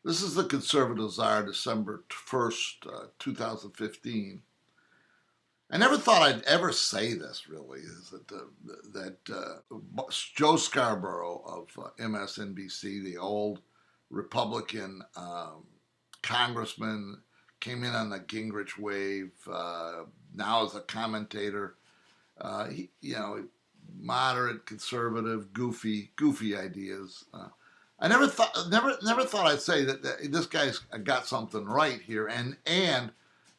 This is the Conservative Czar, December 1st, 2015. I never thought I'd ever say this, really, is that Joe Scarborough of MSNBC, the old Republican congressman, came in on the Gingrich wave, now as a commentator. Moderate, conservative, goofy ideas. I never thought I'd say that this guy's got something right here, and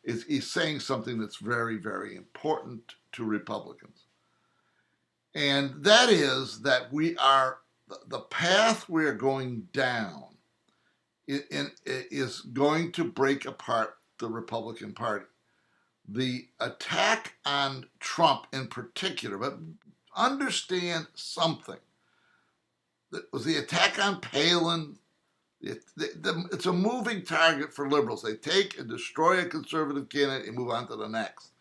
he's saying something that's very, very important to Republicans, and that is that the path we are going down is going to break apart the Republican Party. The attack on Trump in particular, but understand something. That was the attack on Palin. It's a moving target for liberals. They take and destroy a conservative candidate and move on to the next.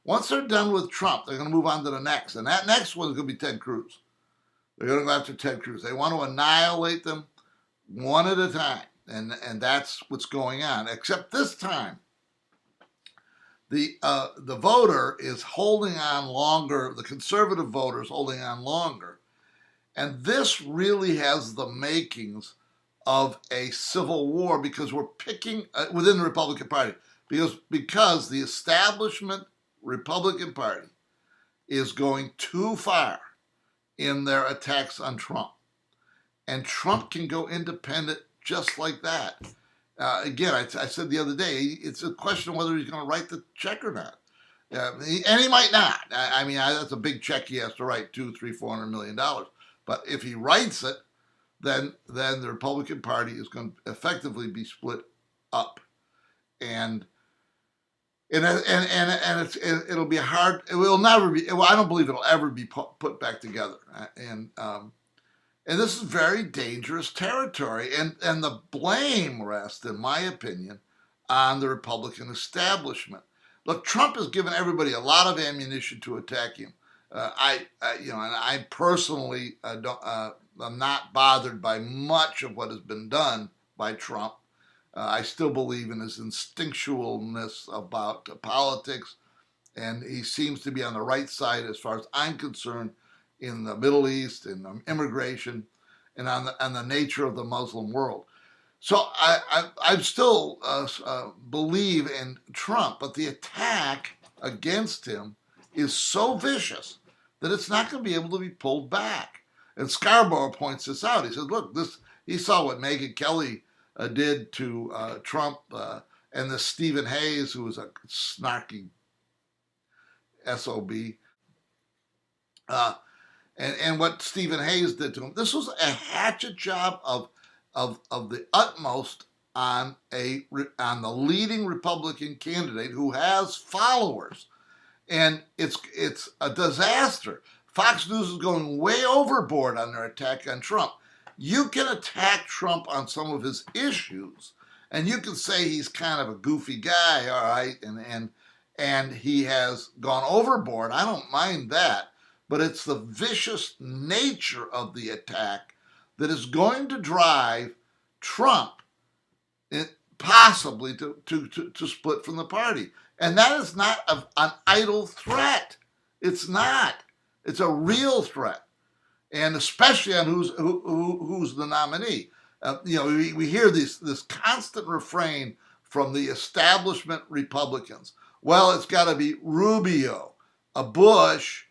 Once they're done with Trump, they're going to move on to the next. And that next one is going to be Ted Cruz. They're going to go after Ted Cruz. They want to annihilate them one at a time. And that's what's going on. Except this time, the voter is holding on longer. The conservative voter is holding on longer. And this really has the makings of a civil war, because we're picking within the Republican Party, because the establishment Republican Party is going too far in their attacks on Trump. And Trump can go independent just like that. Again, I said the other day, it's a question of whether he's going to write the check or not. And he might not. That's a big check he has to write, $200, $300, $400 million. But if he writes it, then the Republican Party is going to effectively be split up, and it'll be hard. It will never be. I don't believe it'll ever be put back together. And this is very dangerous territory. And the blame rests, in my opinion, on the Republican establishment. Look, Trump has given everybody a lot of ammunition to attack him. I personally I'm not bothered by much of what has been done by Trump. I still believe in his instinctualness about politics, and he seems to be on the right side as far as I'm concerned in the Middle East, in immigration, and on the nature of the Muslim world. So I still believe in Trump, but the attack against him is so vicious that it's not going to be able to be pulled back. And Scarborough points this out. He says, look, he saw what Megyn Kelly did to Trump, and this Stephen Hayes, who was a snarky SOB, and what Stephen Hayes did to him. This was a hatchet job of the utmost on the leading Republican candidate who has followers. And it's a disaster. Fox News is going way overboard on their attack on Trump. You can attack Trump on some of his issues, and you can say he's kind of a goofy guy, all right, and he has gone overboard. I don't mind that, but it's the vicious nature of the attack that is going to drive Trump possibly to split from the party. And that is not an idle threat. It's not. It's a real threat, and especially on who's the nominee. We hear this constant refrain from the establishment Republicans. Well, it's got to be Rubio, a Bush,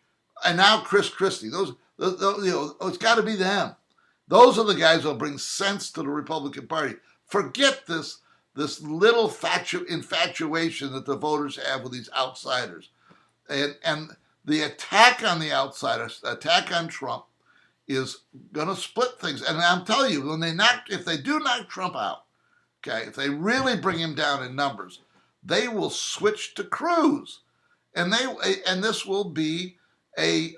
and now Chris Christie. It's got to be them. Those are the guys who'll bring sense to the Republican Party. Forget this little infatuation that the voters have with these outsiders. And the attack on the outsiders, the attack on Trump, is going to split things. And I'm telling you, if they do knock Trump out, okay, if they really bring him down in numbers, they will switch to Cruz. And this will be a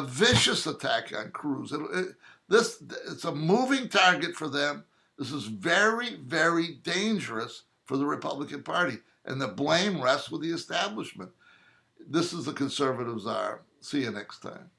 vicious attack on Cruz. It's a moving target for them. This is very, very dangerous for the Republican Party, and the blame rests with the establishment. This is the Conservative Czar. See you next time.